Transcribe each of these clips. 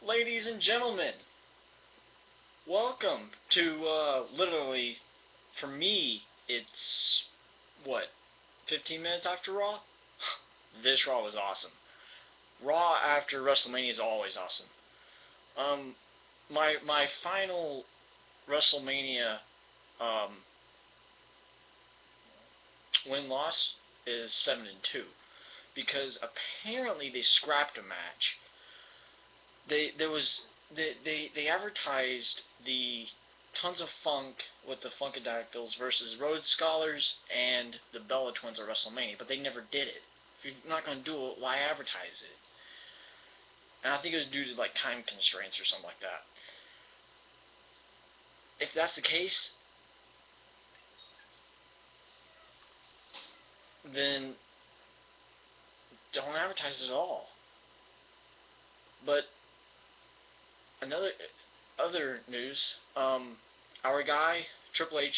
Ladies and gentlemen, welcome to, literally, for me, it's, what, 15 minutes after Raw? This Raw was awesome. Raw after WrestleMania is always awesome. My final WrestleMania, win-loss is 7-2. Because apparently they scrapped a match. They advertised the Tons of Funk with the Funkadactyls versus Rhodes Scholars and the Bella Twins at WrestleMania, but they never did it. If you're not going to do it, why advertise it? And I think it was due to like time constraints or something like that. If that's the case, then don't advertise it at all. But other news, our guy Triple H,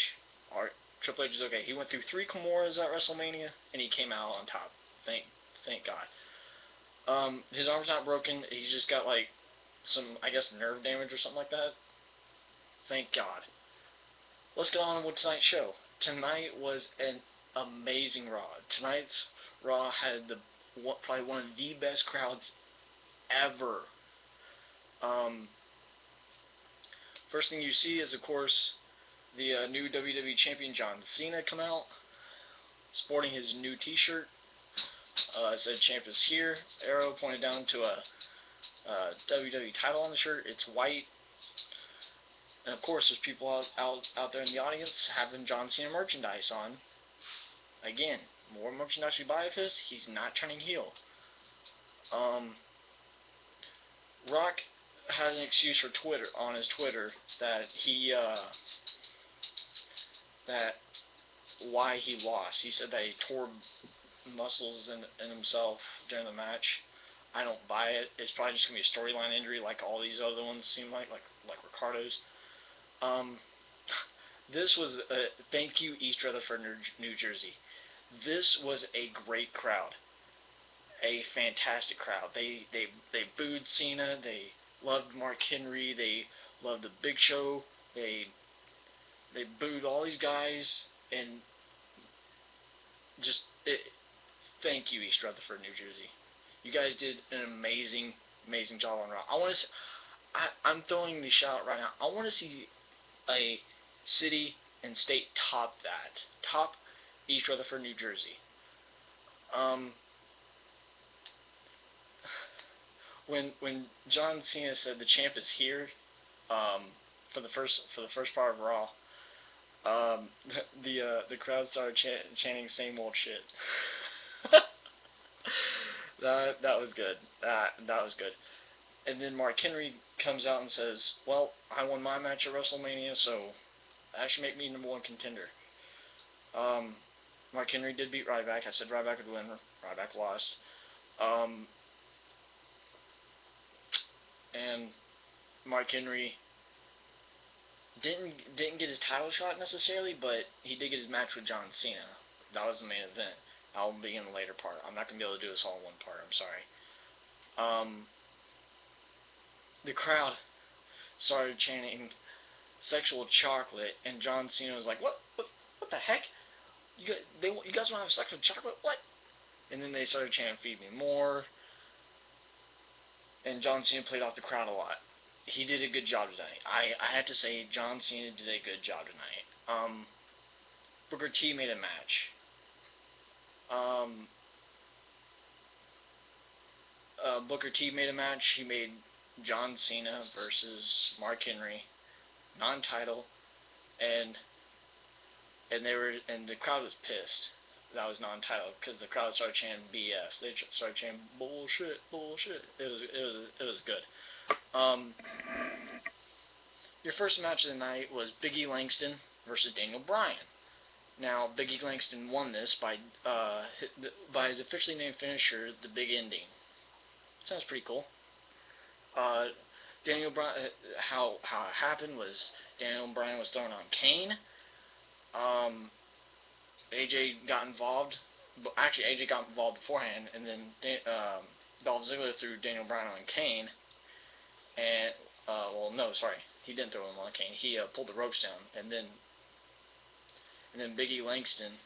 Triple H is okay. He went through 3 Kimuras at WrestleMania and he came out on top. Thank God. His arm's not broken. He's just got like some, I guess, nerve damage or something like that. Thank God. Let's get on with tonight's show. Tonight was an amazing Raw. Tonight's Raw had probably one of the best crowds ever. First thing you see is, of course, the new WWE Champion John Cena come out, sporting his new T-shirt. It said "Champ is here." Arrow pointed down to a WWE title on the shirt. It's white, and of course, there's people out there in the audience having John Cena merchandise on. Again, more merchandise we buy of his, he's not turning heel. Rock has an excuse for Twitter on his Twitter that why he lost. He said that he tore muscles in himself during the match. I don't buy it. It's probably just gonna be a storyline injury like all these other ones seem like Ricardo's. This was thank you, East Rutherford, New Jersey. This was a great crowd. A fantastic crowd. They booed Cena. They loved Mark Henry. They loved the Big Show. They booed all these guys, and thank you, East Rutherford, New Jersey. You guys did an amazing job on Raw. I'm throwing the shout out right now. I want to see a city and state top that. Top East Rutherford, New Jersey. When John Cena said the champ is here, for the first part of Raw, the crowd started chanting "same old shit." that was good. That was good. And then Mark Henry comes out and says, "Well, I won my match at WrestleMania, so that should make me #1 contender." Mark Henry did beat Ryback. I said Ryback would win. Ryback lost. And Mark Henry didn't get his title shot necessarily, but he did get his match with John Cena. That was the main event. I'll be in the later part. I'm not going to be able to do this all in one part. I'm sorry. The crowd started chanting "sexual chocolate," and John Cena was like, What the heck? You guys want to have sex with chocolate? What?" And then they started chanting "feed me more." And John Cena played off the crowd a lot. He did a good job tonight. I have to say, John Cena did a good job tonight. Booker T made a match. Booker T made a match. He made John Cena versus Mark Henry, non-title, and the crowd was pissed that was non-title because the crowd started chanting BS. They started chanting bullshit. It was good. Your first match of the night was Big E Langston versus Daniel Bryan. Now, Big E Langston won this by his officially named finisher, the Big Ending. Sounds pretty cool. Daniel Bryan, how it happened was Daniel Bryan was throwing on Kane. AJ got involved. Actually, AJ got involved beforehand, and then Dolph Ziggler threw Daniel Bryan on Kane. and well, no, sorry, he didn't throw him on Kane. He pulled the ropes down, and then Big E Langston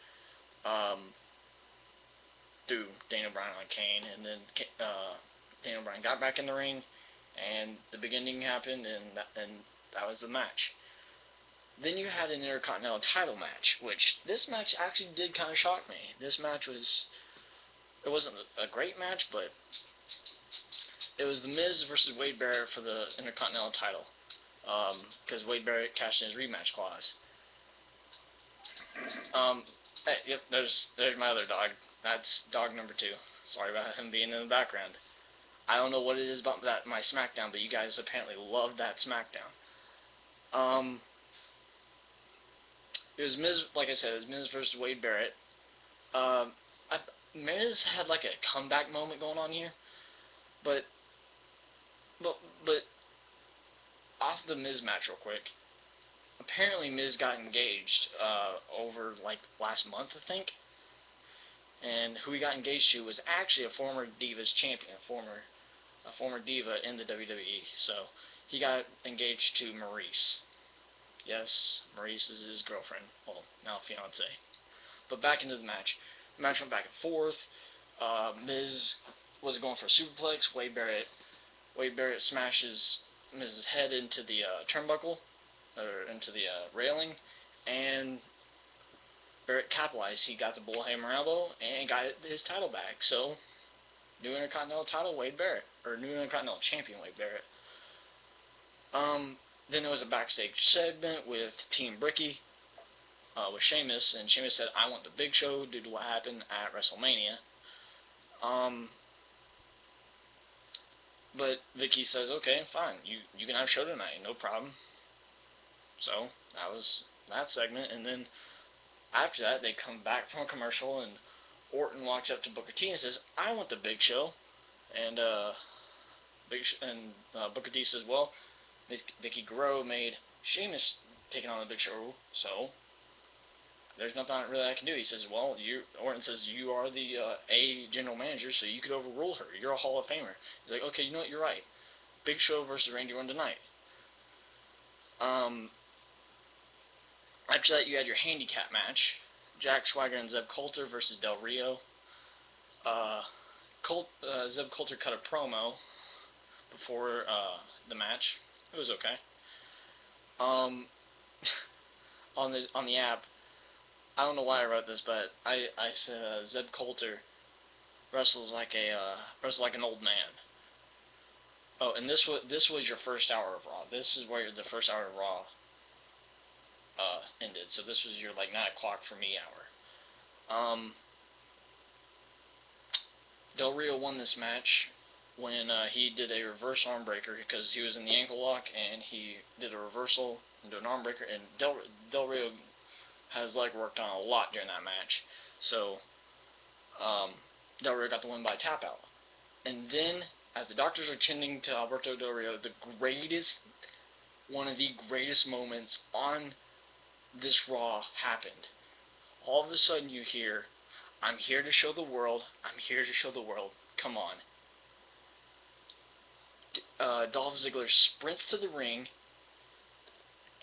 threw Daniel Bryan on Kane, and then Daniel Bryan got back in the ring, and the beginning happened, and that was the match. Then you had an Intercontinental title match, which this match actually did kind of shock me. This match it wasn't a great match, but it was The Miz versus Wade Barrett for the Intercontinental title, because Wade Barrett cashed in his rematch clause. Hey, yep, there's my other dog. That's dog number 2. Sorry about him being in the background. I don't know what it is about that my SmackDown, but you guys apparently love that SmackDown. It was Miz, like I said, it was Miz versus Wade Barrett. Miz had like a comeback moment going on here, but off the Miz match real quick. Apparently Miz got engaged over like last month, I think. And who he got engaged to was actually a former Divas champion, a former diva in the WWE. So he got engaged to Maurice. Yes, Maurice is his girlfriend. Well, now fiance. But back into the match. The match went back and forth. Miz was going for a superplex. Wade Barrett smashes Miz's head into the turnbuckle, or into the railing, and Barrett capitalized. He got the bullhammer elbow and got his title back. So, new Intercontinental title, Wade Barrett, or new Intercontinental champion, Wade Barrett. Then there was a backstage segment with Team Bricky, with Sheamus, and Sheamus said, "I want the Big Show" due to what happened at WrestleMania. But Vicky says, "Okay, fine, you can have a show tonight, no problem." So that was that segment, and then after that they come back from a commercial, and Orton walks up to Booker T and says, "I want the Big Show," and Booker T says, "Well, Vicky Guerrero made Sheamus taking on the Big Show, so there's nothing really I can do." He says, "Well, Orton says you are the A general manager, so you could overrule her. You're a Hall of Famer." He's like, "Okay, you know what? You're right. Big Show versus Randy Orton tonight." After that, you had your handicap match: Jack Swagger and Zeb Coulter versus Del Rio. Zeb Coulter cut a promo before the match. It was okay. On the app, I don't know why I wrote this, but I said Zeb Coulter wrestles like an old man. Oh, and this was your first hour of Raw. This is where the first hour of Raw ended. So this was your like 9 o'clock for me hour. Del Rio won this match when he did a reverse arm breaker, because he was in the ankle lock and he did a reversal into an arm breaker, and Del Rio has leg worked on a lot during that match. So Del Rio got the win by tap out. And then, as the doctors are tending to Alberto Del Rio, one of the greatest moments on this Raw happened. All of a sudden you hear, "I'm here to show the world, I'm here to show the world, come on." Dolph Ziggler sprints to the ring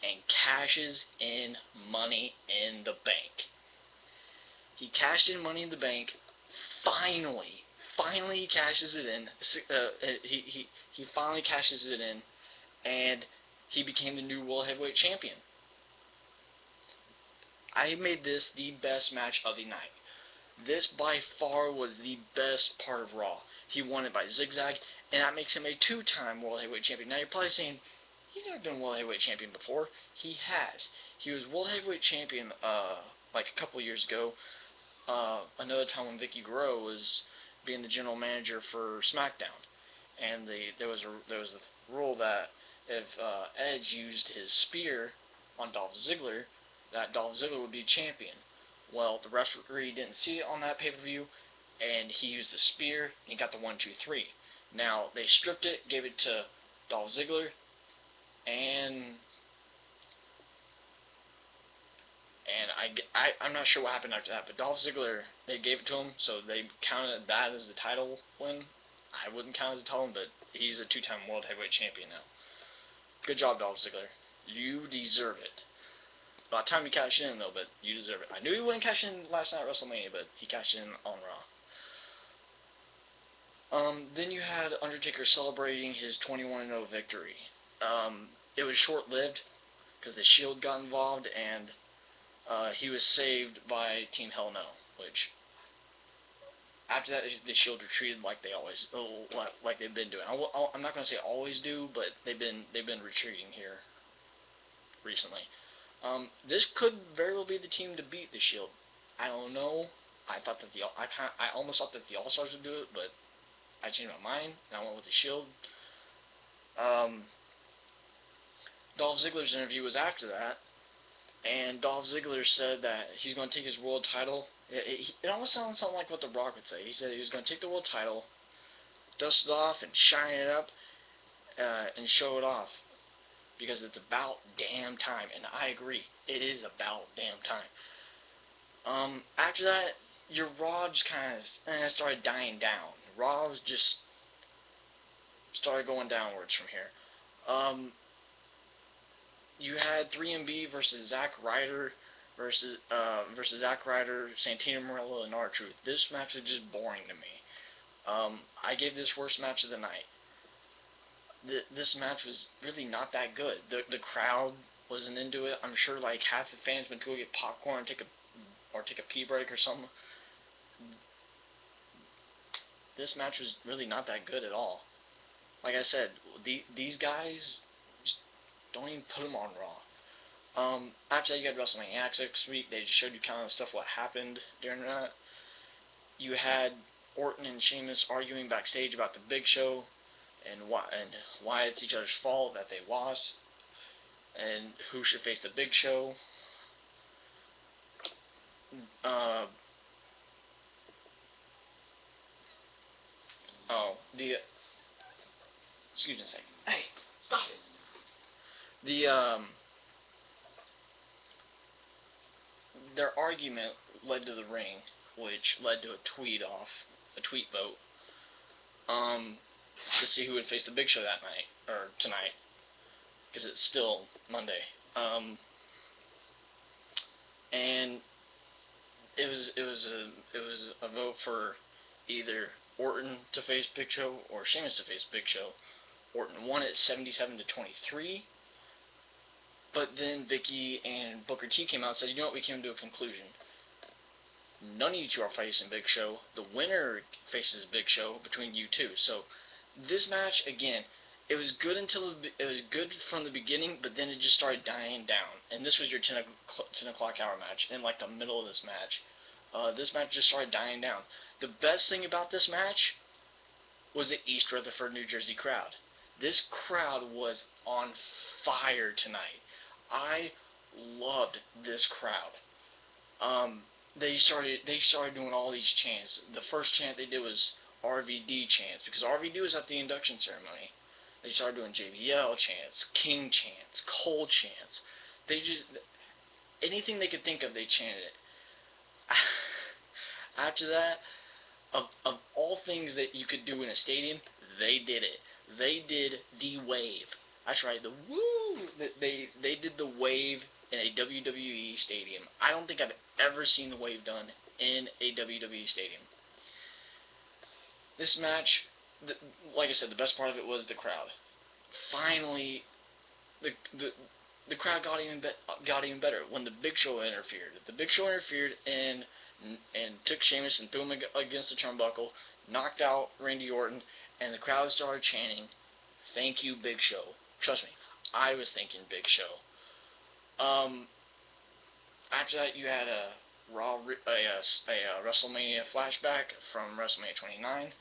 and cashes in Money in the Bank. He cashed in Money in the Bank, finally he cashes it in. He finally cashes it in, and he became the new World Heavyweight Champion. I made this the best match of the night. This by far was the best part of Raw. He won it by zigzag, and that makes him a 2-time World Heavyweight Champion. Now you're probably saying, he's never been World Heavyweight Champion before. He has. He was World Heavyweight Champion like a couple years ago. Another time when Vicky Guerrero was being the general manager for SmackDown, and there was a rule that if Edge used his spear on Dolph Ziggler, that Dolph Ziggler would be champion. Well, the referee didn't see it on that pay-per-view, and he used the spear, and he got the 1-2-3. Now, they stripped it, gave it to Dolph Ziggler, and I'm not sure what happened after that, but Dolph Ziggler, they gave it to him, so they counted that as the title win. I wouldn't count it as a title win, but He's a 2-time World Heavyweight Champion now. Good job, Dolph Ziggler. You deserve it. About time you cashed in, though, but you deserve it. I knew he wouldn't cash in last night at WrestleMania, but he cashed in on Raw. Then you had Undertaker celebrating his 21-0 victory. It was short-lived because the Shield got involved, and he was saved by Team Hell No, which after that the Shield retreated like they always, like they've been doing. I'm not gonna say always do, but they've been retreating here recently. This could very well be the team to beat the Shield. I don't know. I almost thought that the All Stars would do it, but I changed my mind and I went with the Shield. Dolph Ziggler's interview was after that, and Dolph Ziggler said that he's going to take his world title. It almost sounds something like what The Rock would say. He said he was going to take the world title, dust it off, and shine it up, and show it off. Because it's about damn time, and I agree, it is about damn time. After that, your Raw just kind of started dying down. Raw just started going downwards from here. You had 3MB versus Zack Ryder versus Zack Ryder, Santino Marella, and R-Truth. This match was just boring to me. I gave this worst match of the night. This match was really not that good. The crowd wasn't into it. I'm sure like half the fans went to go get popcorn and take a pee break or something. This match was really not that good at all. Like I said, these guys, just don't even put them on Raw. After that, you had WrestleMania Access next week. They just showed you kind of stuff what happened during that. You had Orton and Sheamus arguing backstage about the Big Show and why it's each other's fault that they lost, and who should face the Big Show. Excuse me a second. Hey, stop it. Their argument led to the ring, which led to a tweet vote, to see who would face the Big Show that night, or tonight, because it's still Monday. And it was a vote for either Orton to face Big Show or Sheamus to face Big Show. Orton won it 77-23. But then Vicky and Booker T came out and said, you know what, we came to a conclusion. None of you two are facing Big Show. The winner faces Big Show between you two. So this match, again, it was good from the beginning, but then it just started dying down. And this was your 10 o'clock hour match. In like the middle of this match just started dying down. The best thing about this match was the East Rutherford, New Jersey crowd. This crowd was on fire tonight. I loved this crowd. They started doing all these chants. The first chant they did was RVD chants, because RVD was at the induction ceremony. They started doing JBL chants, King chants, Cole chants. They just, anything they could think of, they chanted it. After that, of all things that you could do in a stadium, they did it. They did the wave. That's right, the woo! They did the wave in a WWE stadium. I don't think I've ever seen the wave done in a WWE stadium. This match, like I said, the best part of it was the crowd. Finally, the crowd got even better when the Big Show interfered. The Big Show interfered and took Sheamus and threw him against the turnbuckle, knocked out Randy Orton, and the crowd started chanting, "Thank you, Big Show." Trust me, I was thinking Big Show. After that, you had a WrestleMania flashback from WrestleMania 29,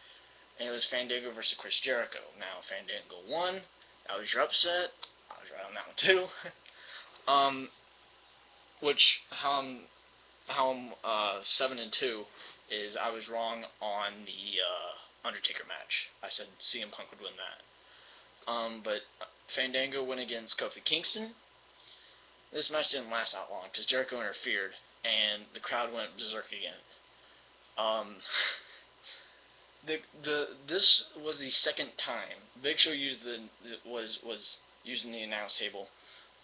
and it was Fandango versus Chris Jericho. Now, Fandango won. That was your upset. I was right on that one too. How I'm 7-2 is I was wrong on the Undertaker match. I said CM Punk would win that. But Fandango went against Kofi Kingston. This match didn't last that long because Jericho interfered and the crowd went berserk again. this was the second time Big Show was using the announce table,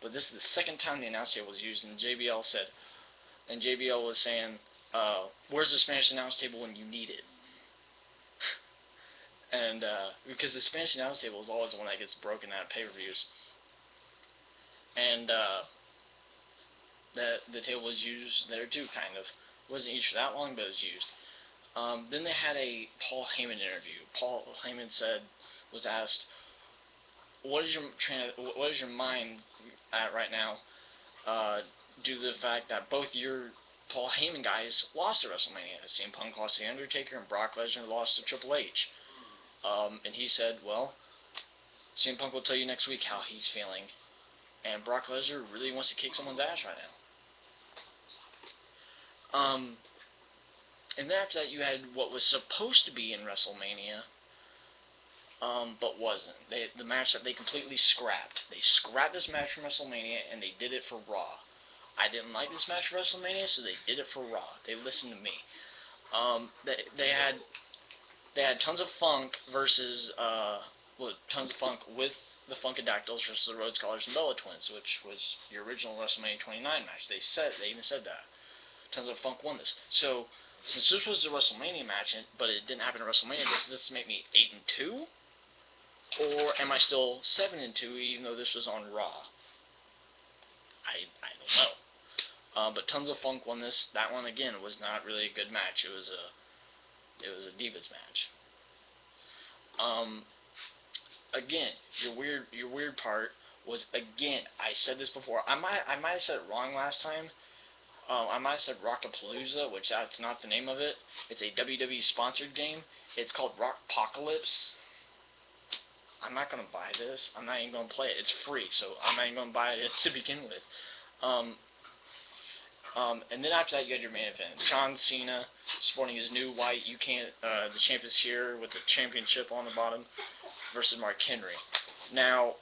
but this is the second time the announce table was used, and JBL was saying, "Where's the Spanish announce table when you need it?" And because the Spanish announce table is always the one that gets broken at pay-per-views, and the table was used there too, kind of. It wasn't used for that long, but it was used. Then they had a Paul Heyman interview. Paul Heyman was asked, what is your mind at right now, due to the fact that both your Paul Heyman guys lost at WrestleMania. CM Punk lost to The Undertaker, and Brock Lesnar lost to Triple H. And he said, well, CM Punk will tell you next week how he's feeling, and Brock Lesnar really wants to kick someone's ass right now. And then after that, you had what was supposed to be in WrestleMania, but wasn't. The match that they completely scrapped. They scrapped this match from WrestleMania, and they did it for Raw. I didn't like this match for WrestleMania, so they did it for Raw. They listened to me. They had Tons of Funk versus Tons of Funk with the Funkadactyls versus the Rhodes Scholars and Bella Twins, which was the original WrestleMania 29 match. They even said that. Tons of Funk won this. So since this was the WrestleMania match, but it didn't happen at WrestleMania, does this make me 8-2? Or am I still 7-2 even though this was on Raw? I don't know. But Tons of Funk won this. That one again was not really a good match. It was a Divas match. Again, your weird part was, again, I said this before. I might have said it wrong last time. I might have said Rockapalooza, which that's not the name of it. It's a WWE sponsored game. It's called Rockpocalypse. I'm not going to buy this. I'm not even going to play it. It's free, so I'm not even going to buy it to begin with. And then after that, you had your main event. John Cena sporting his new white, the champ is here with the championship on the bottom, versus Mark Henry. Now,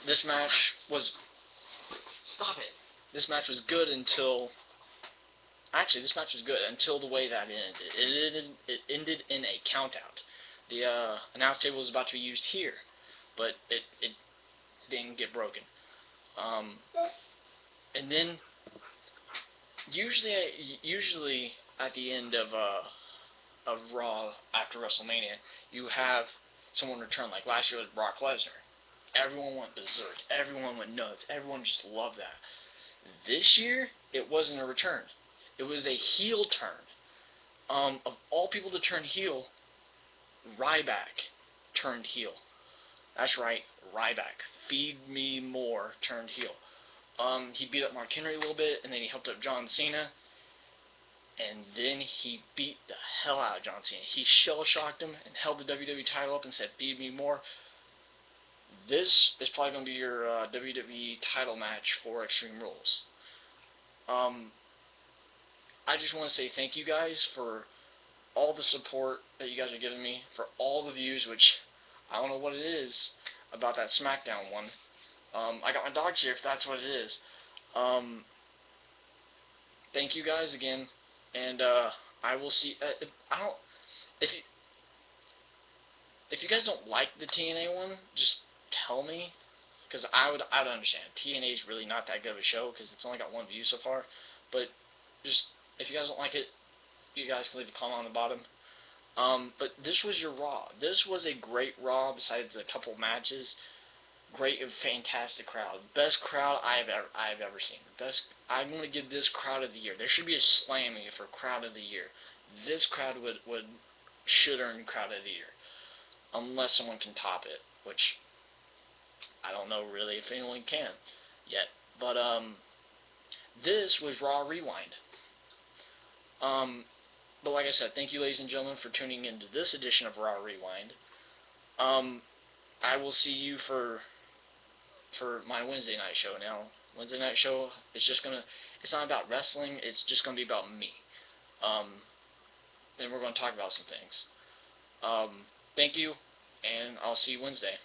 this match was... Stop it! This match was good until... Actually, this match was good until the way that it ended. It ended in a countout. The announce table was about to be used here, but it didn't get broken. And then usually at the end of Raw after WrestleMania, you have someone return. Like last year with Brock Lesnar. Everyone went berserk. Everyone went nuts. Everyone just loved that. This year, it wasn't a return. It was a heel turn. Of all people to turn heel, Ryback turned heel. That's right, Ryback. Feed me more turned heel. He beat up Mark Henry a little bit, and then he helped up John Cena, and then he beat the hell out of John Cena. He shell-shocked him and held the WWE title up and said, feed me more. This is probably going to be your WWE title match for Extreme Rules. I just want to say thank you guys for all the support that you guys are giving me, for all the views, which I don't know what it is about that SmackDown one. I got my dogs here if that's what it is. Thank you guys again, and I will see. If you guys don't like the TNA one, just tell me, because I would understand. TNA is really not that good of a show because it's only got one view so far. But just if you guys don't like it, you guys can leave a comment on the bottom. But this was your Raw. This was a great Raw. Besides a couple matches, great and fantastic crowd. Best crowd I've ever seen. I'm gonna give this crowd of the year. There should be a slammy for crowd of the year. This crowd should earn crowd of the year, unless someone can top it, which I don't know really if anyone can yet. But this was Raw Rewind. But like I said, thank you, ladies and gentlemen, for tuning into this edition of Raw Rewind. I will see you for my Wednesday night show. Now, Wednesday night show is it's not about wrestling, it's just gonna be about me. And we're gonna talk about some things. Thank you, and I'll see you Wednesday.